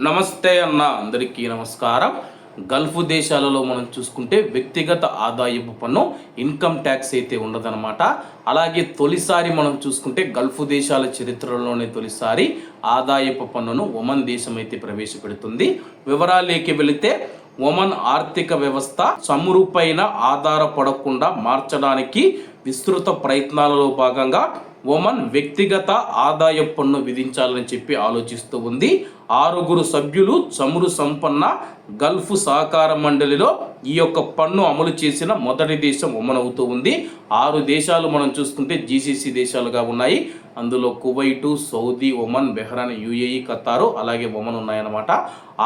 నమస్తే అన్న అందరికీ నమస్కారం. గల్ఫ్ దేశాలలో మనం చూసుకుంటే వ్యక్తిగత ఆదాయపు పన్ను ఇన్కమ్ ట్యాక్స్ అయితే ఉండదన్నమాట. అలాగే తొలిసారి మనం చూసుకుంటే గల్ఫ్ దేశాల చరిత్రలోనే తొలిసారి ఆదాయపు పన్నును ఒమన్ దేశం అయితే ప్రవేశపెడుతుంది. వివరాలేకి వెళితే ఒమన్ ఆర్థిక వ్యవస్థ చమురుపైన ఆధారపడకుండా మార్చడానికి విస్తృత ప్రయత్నాలలో భాగంగా ఒమన్ వ్యక్తిగత ఆదాయ పన్ను విధించాలని చెప్పి ఆలోచిస్తూ ఉంది. 6 సభ్యులు చమురు సంపన్న గల్ఫ్ సహకార మండలిలో ఈ యొక్క పన్ను అమలు చేసిన మొదటి దేశం ఒమన్ అవుతూ ఉంది. 6 దేశాలు మనం చూసుకుంటే జీసీసీ దేశాలుగా ఉన్నాయి. అందులో కువైటు, సౌదీ, ఒమన్, బెహ్రాన్, యుఏఈ, ఖతారు అలాగే ఒమన్ ఉన్నాయన్నమాట.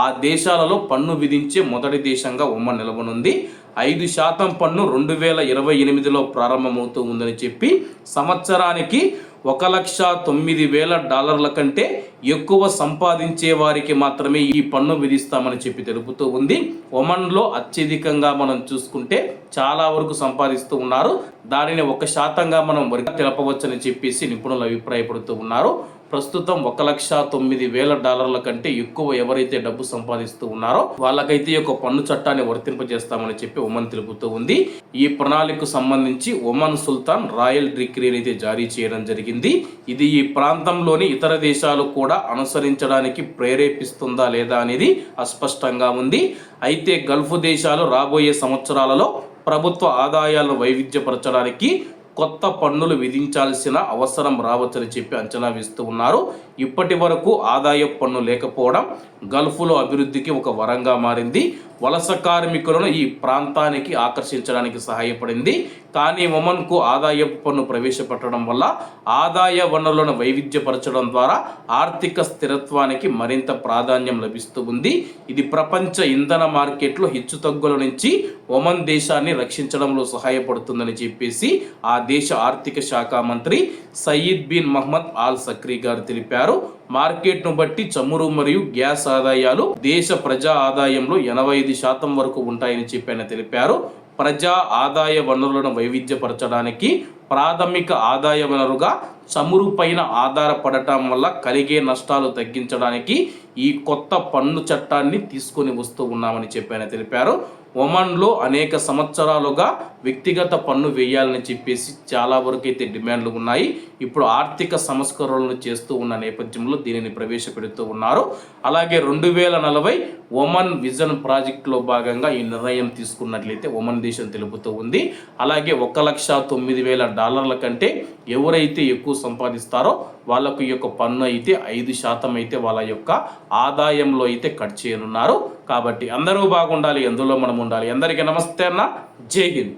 ఆ దేశాలలో పన్ను విధించే మొదటి దేశంగా ఒమన్ నిలవనుంది. 5% పన్ను 2028లో ప్రారంభమవుతూ ఉందని చెప్పి సంవత్సరానికి $1,09,000 కంటే ఎక్కువ సంపాదించే వారికి మాత్రమే ఈ పన్ను విధిస్తామని చెప్పి తెలుపుతూ ఉంది. ఒమన్లో అత్యధికంగా మనం చూసుకుంటే చాలా వరకు సంపాదిస్తూ ఉన్నారు. దానిని 1%గా మనం వరకు తెలపవచ్చని చెప్పేసి నిపుణులు అభిప్రాయపడుతూ ఉన్నారు. ప్రస్తుతం $1,09,000 కంటే ఎక్కువ ఎవరైతే డబ్బు సంపాదిస్తూ ఉన్నారో వాళ్ళకైతే ఈ యొక్క పన్ను చట్టాన్ని వర్తింపజేస్తామని చెప్పి ఒమన్ తెలుపుతూ ఉంది. ఈ ప్రణాళికకు సంబంధించి ఒమన్ సుల్తాన్ రాయల్ డిక్రీని అయితే జారీ చేయడం జరిగింది. ఇది ఈ ప్రాంతంలోని ఇతర దేశాలు కూడా అనుసరించడానికి ప్రేరేపిస్తుందా లేదా అనేది అస్పష్టంగా ఉంది. అయితే గల్ఫ్ దేశాలు రాబోయే సంవత్సరాలలో ప్రభుత్వ ఆదాయాలను వైవిధ్యపరచడానికి కొత్త పన్నులు విధించాల్సిన అవసరం రావచ్చని చెప్పి అంచనా వేస్తూ ఉన్నారు. ఇప్పటి వరకు ఆదాయ పన్ను లేకపోవడం గల్ఫ్లో అభివృద్ధికి ఒక వరంగా మారింది. వలస కార్మికులను ఈ ప్రాంతానికి ఆకర్షించడానికి సహాయపడింది. కానీ ఒమన్కు ఆదాయ పన్ను ప్రవేశపెట్టడం వల్ల ఆదాయ వనరులను వైవిధ్యపరచడం ద్వారా ఆర్థిక స్థిరత్వానికి మరింత ప్రాధాన్యం లభిస్తూ ఉంది. ఇది ప్రపంచ ఇంధన మార్కెట్లో హెచ్చుతగ్గుల నుంచి ఒమన్ దేశాన్ని రక్షించడంలో సహాయపడుతుందని చెప్పేసి ఆ దేశ ఆర్థిక శాఖ మంత్రి సయీద్ బిన్ మహమ్మద్ ఆల్ సక్రీ గారు తెలిపారు. మార్కెట్ను బట్టి చమురు మరియు గ్యాస్ ఆదాయాలు దేశ ప్రజా ఆదాయంలో 85% వరకు ఉంటాయని చెప్పి ఆయన తెలిపారు. ప్రజా ఆదాయ వనరులను వైవిధ్యపరచడానికి ప్రాథమిక ఆదాయ వనరుగా చమురు పైన ఆధారపడటం వల్ల కలిగే నష్టాలు తగ్గించడానికి ఈ కొత్త పన్ను చట్టాన్ని తీసుకొని వస్తూ ఉన్నామని చెప్పి ఆయన తెలిపారు. ఒమన్లో అనేక సంవత్సరాలుగా వ్యక్తిగత పన్ను వేయాలని చెప్పేసి చాలా వరకు అయితే డిమాండ్లు ఉన్నాయి. ఇప్పుడు ఆర్థిక సంస్కరణలు చేస్తూ ఉన్న నేపథ్యంలో దీనిని ప్రవేశపెడుతూ ఉన్నారు. అలాగే 2040 ఒమన్ విజన్ ప్రాజెక్టులో భాగంగా ఈ నిర్ణయం తీసుకున్నట్లయితే ఒమన్ దేశం తెలుపుతూ ఉంది. అలాగే $1,09,000 కంటే ఎవరైతే ఎక్కువ సంపాదిస్తారో వాళ్ళకు ఈ యొక్క పన్ను అయితే 5% అయితే వాళ్ళ యొక్క ఆదాయంలో అయితే కట్ చేయనున్నారు. కాబట్టి అందరూ బాగుండాలి, ఎందులో మనం ఉండాలి. అందరికీ నమస్తే అన్న, జై హింద్.